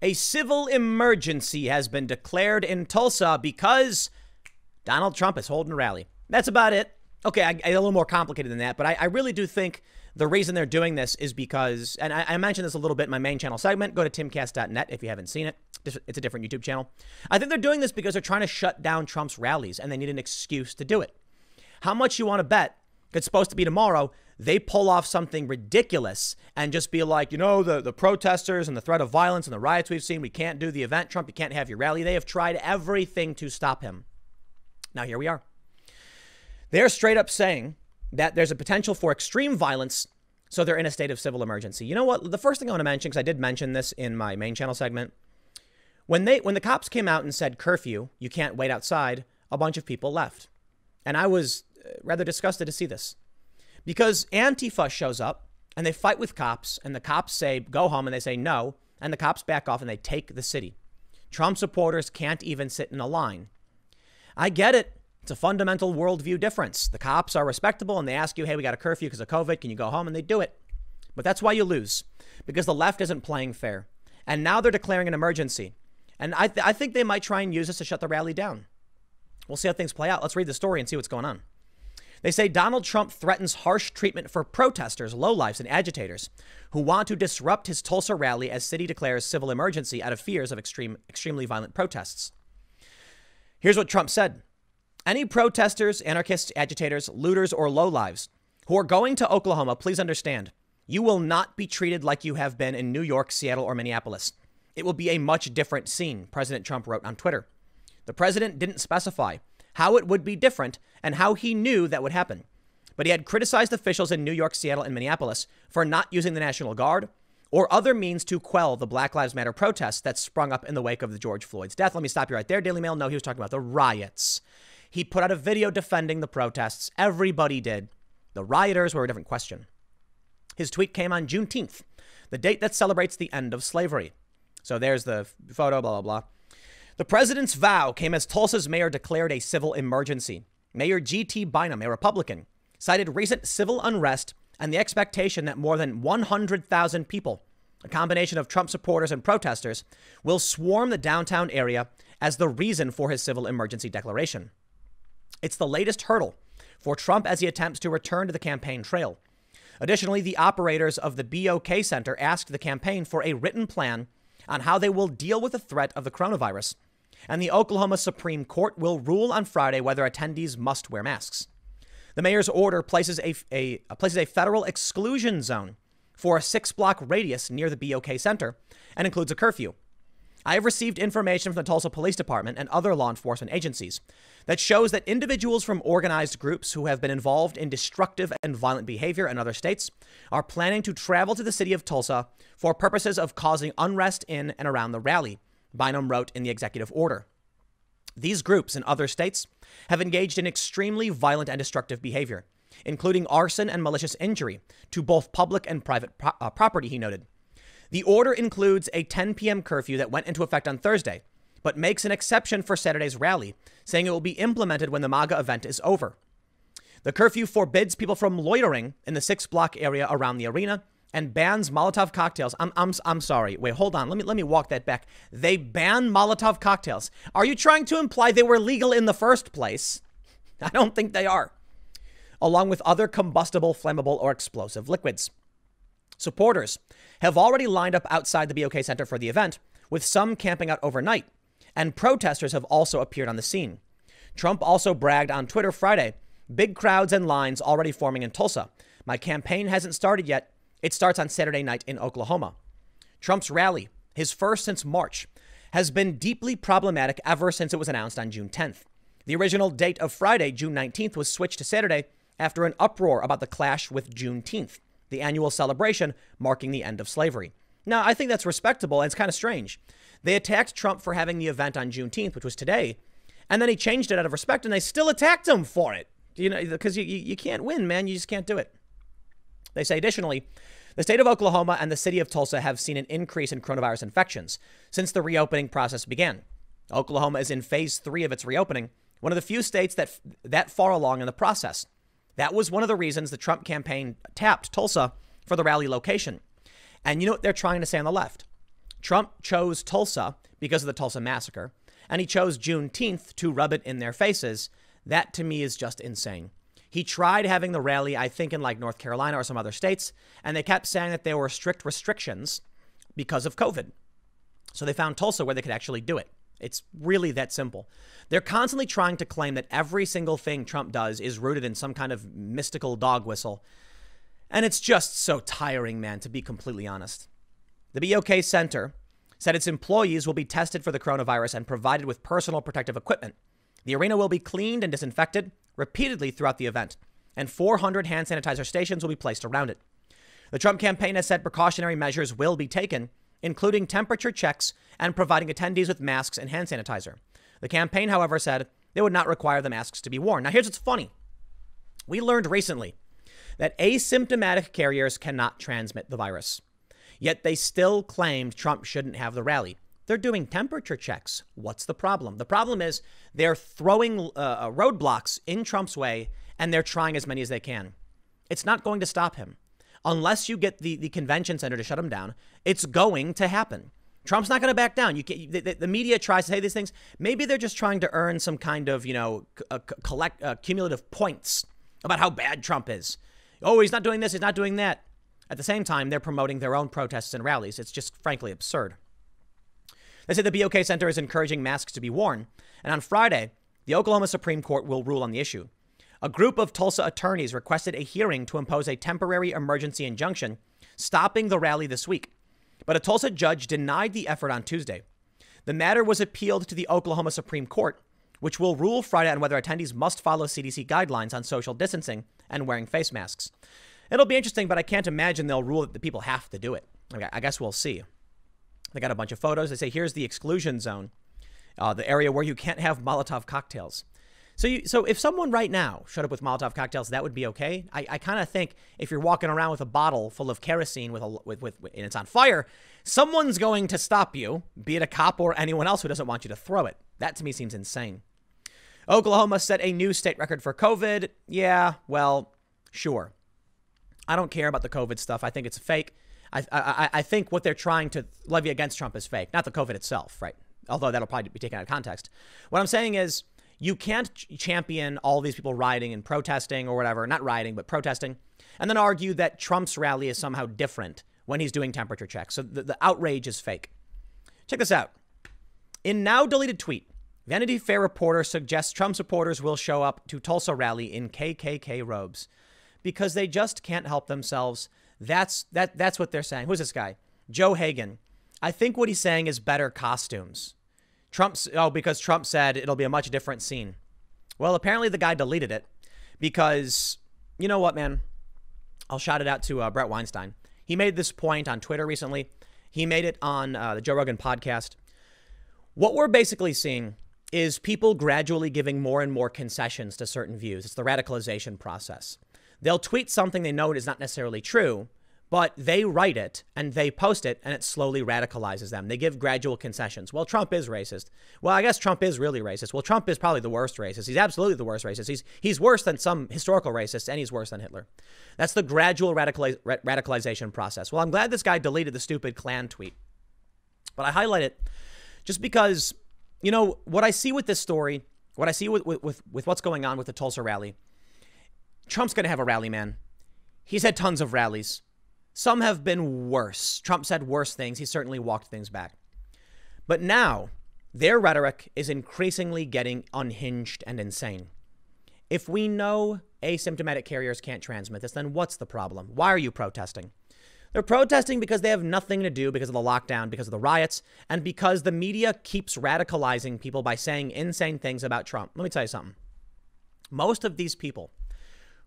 A civil emergency has been declared in Tulsa because Donald Trump is holding a rally. That's about it. Okay, a little more complicated than that, but I really do think the reason they're doing this is because, and I mentioned this a little bit in my main channel segment. Go to timcast.net if you haven't seen it. It's a different YouTube channel. I think they're doing this because they're trying to shut down Trump's rallies, and they need an excuse to do it. How much you want to bet it's supposed to be tomorrow, they pull off something ridiculous and just be like, the protesters and the threat of violence and the riots we've seen, we can't do the event. Trump, you can't have your rally. They have tried everything to stop him. Now here we are. They're straight up saying that there's a potential for extreme violence, so they're in a state of civil emergency. You know what? The first thing I want to mention, because I did mention this in my main channel segment, when the cops came out and said curfew, you can't wait outside, a bunch of people left. And I was rather disgusted to see this. Because Antifa shows up and they fight with cops, and the cops say go home, and they say no, and the cops back off and they take the city. Trump supporters can't even sit in a line. I get it. It's a fundamental worldview difference. The cops are respectable and they ask you, hey, we got a curfew because of COVID. Can you go home? And they do it. But that's why you lose, because the left isn't playing fair. And now they're declaring an emergency. And I think they might try and use this to shut the rally down. We'll see how things play out. Let's read the story and see what's going on. They say Donald Trump threatens harsh treatment for protesters, lowlifes, and agitators who want to disrupt his Tulsa rally as city declares civil emergency out of fears of extremely violent protests. Here's what Trump said. Any protesters, anarchists, agitators, looters, or lowlives who are going to Oklahoma, please understand, you will not be treated like you have been in New York, Seattle, or Minneapolis. It will be a much different scene, President Trump wrote on Twitter. The president didn't specify how it would be different and how he knew that would happen. But he had criticized officials in New York, Seattle, and Minneapolis for not using the National Guard or other means to quell the Black Lives Matter protests that sprung up in the wake of the George Floyd's death. Let me stop you right there, Daily Mail. No, he was talking about the riots. He put out a video defending the protests. Everybody did. The rioters were a different question. His tweet came on Juneteenth, the date that celebrates the end of slavery. So there's the photo, blah, blah, blah. The president's vow came as Tulsa's mayor declared a civil emergency. Mayor G.T. Bynum, a Republican, cited recent civil unrest and the expectation that more than 100,000 people, a combination of Trump supporters and protesters, will swarm the downtown area as the reason for his civil emergency declaration. It's the latest hurdle for Trump as he attempts to return to the campaign trail. Additionally, the operators of the BOK Center asked the campaign for a written plan on how they will deal with the threat of the coronavirus. And the Oklahoma Supreme Court will rule on Friday whether attendees must wear masks. The mayor's order places a federal exclusion zone for a 6-block radius near the BOK Center and includes a curfew. I have received information from the Tulsa Police Department and other law enforcement agencies that shows that individuals from organized groups who have been involved in destructive and violent behavior in other states are planning to travel to the city of Tulsa for purposes of causing unrest in and around the rally, Bynum wrote in the executive order. These groups in other states have engaged in extremely violent and destructive behavior, including arson and malicious injury to both public and private property, he noted. The order includes a 10 p.m. curfew that went into effect on Thursday, but makes an exception for Saturday's rally, saying it will be implemented when the MAGA event is over. The curfew forbids people from loitering in the 6-block area around the arena and bans Molotov cocktails. I'm sorry. Wait, hold on. Let me walk that back. They ban Molotov cocktails. Are you trying to imply they were legal in the first place? I don't think they are. Along with other combustible, flammable, or explosive liquids. Supporters have already lined up outside the BOK Center for the event, with some camping out overnight, and protesters have also appeared on the scene. Trump also bragged on Twitter Friday, big crowds and lines already forming in Tulsa. My campaign hasn't started yet. It starts on Saturday night in Oklahoma. Trump's rally, his first since March, has been deeply problematic ever since it was announced on June 10th. The original date of Friday, June 19th, was switched to Saturday after an uproar about the clash with Juneteenth, the annual celebration marking the end of slavery. Now, I think that's respectable, and it's kind of strange. They attacked Trump for having the event on Juneteenth, which was today, and then he changed it out of respect, and they still attacked him for it. Because you can't win, man. You just can't do it. They say, additionally, the state of Oklahoma and the city of Tulsa have seen an increase in coronavirus infections since the reopening process began. Oklahoma is in phase 3 of its reopening, one of the few states that far along in the process. That was one of the reasons the Trump campaign tapped Tulsa for the rally location. And you know what they're trying to say on the left? Trump chose Tulsa because of the Tulsa massacre, and he chose Juneteenth to rub it in their faces. That to me is just insane. He tried having the rally, I think, in like North Carolina or some other states, and they kept saying that there were strict restrictions because of COVID. So they found Tulsa where they could actually do it. It's really that simple. They're constantly trying to claim that every single thing Trump does is rooted in some kind of mystical dog whistle. And it's just so tiring, man, to be completely honest. The BOK Center said its employees will be tested for the coronavirus and provided with personal protective equipment. The arena will be cleaned and disinfected repeatedly throughout the event, and 400 hand sanitizer stations will be placed around it. The Trump campaign has said precautionary measures will be taken, including temperature checks and providing attendees with masks and hand sanitizer. The campaign, however, said they would not require the masks to be worn. Now, here's what's funny. We learned recently that asymptomatic carriers cannot transmit the virus. Yet they still claimed Trump shouldn't have the rally. They're doing temperature checks. What's the problem? The problem is they're throwing roadblocks in Trump's way, and they're trying as many as they can. It's not going to stop him. Unless you get the convention center to shut him down, it's going to happen. Trump's not going to back down. The media tries to say these things. Maybe they're just trying to earn some kind of, cumulative points about how bad Trump is. Oh, he's not doing this. He's not doing that. At the same time, they're promoting their own protests and rallies. It's just frankly absurd. They say the BOK Center is encouraging masks to be worn. And on Friday, the Oklahoma Supreme Court will rule on the issue. A group of Tulsa attorneys requested a hearing to impose a temporary emergency injunction stopping the rally this week. But a Tulsa judge denied the effort on Tuesday. The matter was appealed to the Oklahoma Supreme Court, which will rule Friday on whether attendees must follow CDC guidelines on social distancing and wearing face masks. It'll be interesting, but I can't imagine they'll rule that the people have to do it. Okay, I guess we'll see. They got a bunch of photos. They say, here's the exclusion zone, the area where you can't have Molotov cocktails. So if someone right now showed up with Molotov cocktails, that would be okay. I kind of think if you're walking around with a bottle full of kerosene and it's on fire, someone's going to stop you, be it a cop or anyone else who doesn't want you to throw it. That to me seems insane. Oklahoma set a new state record for COVID. Yeah, well, sure. I don't care about the COVID stuff. I think it's fake. I think what they're trying to levy against Trump is fake, not the COVID itself, right? Although that'll probably be taken out of context. What I'm saying is you can't champion all these people rioting and protesting or whatever, not rioting, but protesting, and then argue that Trump's rally is somehow different when he's doing temperature checks. So the outrage is fake. Check this out. In now deleted tweet, Vanity Fair reporter suggests Trump supporters will show up to Tulsa rally in KKK robes because they just can't help themselves. That's what they're saying. Who's this guy? Joe Hagan. I think what he's saying is better costumes. Because Trump said it'll be a much different scene. Well, apparently the guy deleted it because, you know what, man? I'll shout it out to Brett Weinstein. He made this point on Twitter recently. He made it on the Joe Rogan podcast. What we're basically seeing is people gradually giving more and more concessions to certain views. It's the radicalization process. They'll tweet something they know is not necessarily true, but they write it and they post it and it slowly radicalizes them. They give gradual concessions. Well, Trump is racist. Well, I guess Trump is really racist. Well, Trump is probably the worst racist. He's absolutely the worst racist. He's worse than some historical racists and he's worse than Hitler. That's the gradual radicalization process. Well, I'm glad this guy deleted the stupid Klan tweet, but I highlight it just because, you know, what I see with this story, what I see with what's going on with the Tulsa rally, Trump's going to have a rally, man. He's had tons of rallies. Some have been worse. Trump said worse things. He certainly walked things back. But now their rhetoric is increasingly getting unhinged and insane. If we know asymptomatic carriers can't transmit this, then what's the problem? Why are you protesting? They're protesting because they have nothing to do because of the lockdown, because of the riots, and because the media keeps radicalizing people by saying insane things about Trump. Let me tell you something. Most of these people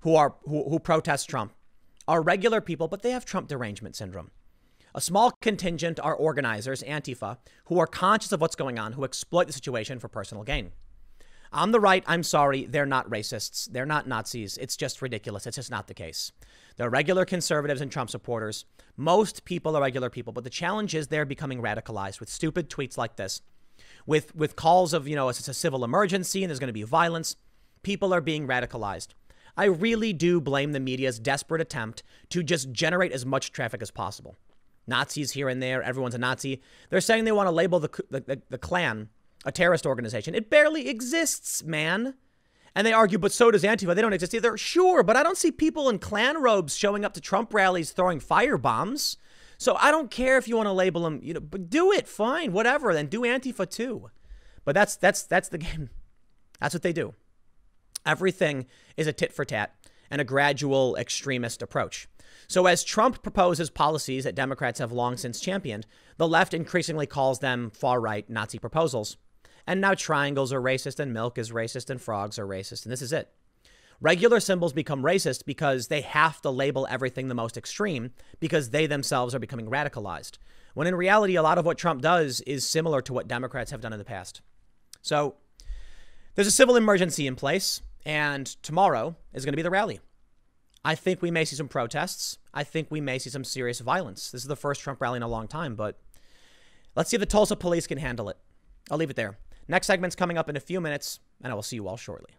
who protest Trump are regular people, but they have Trump derangement syndrome. A small contingent are organizers, Antifa, who are conscious of what's going on, who exploit the situation for personal gain. On the right, I'm sorry, they're not racists. They're not Nazis. It's just ridiculous. It's just not the case. They're regular conservatives and Trump supporters. Most people are regular people, but the challenge is they're becoming radicalized with stupid tweets like this, with calls of, it's a civil emergency and there's going to be violence. People are being radicalized. I really do blame the media's desperate attempt to just generate as much traffic as possible. Nazis here and there. Everyone's a Nazi. They're saying they want to label the Klan a terrorist organization. It barely exists, man. And they argue, but so does Antifa. They don't exist either. Sure, but I don't see people in Klan robes showing up to Trump rallies throwing firebombs. So I don't care if you want to label them, but do it. Fine, whatever. Then do Antifa too. But that's the game. That's what they do. Everything is a tit for tat and a gradual extremist approach. So as Trump proposes policies that Democrats have long since championed, the left increasingly calls them far-right Nazi proposals. And now triangles are racist and milk is racist and frogs are racist. And this is it. Regular symbols become racist because they have to label everything the most extreme because they themselves are becoming radicalized. When in reality, a lot of what Trump does is similar to what Democrats have done in the past. So there's a civil emergency in place, and tomorrow is going to be the rally. I think we may see some protests. I think we may see some serious violence. This is the first Trump rally in a long time, but let's see if the Tulsa police can handle it. I'll leave it there. Next segment's coming up in a few minutes, and I will see you all shortly.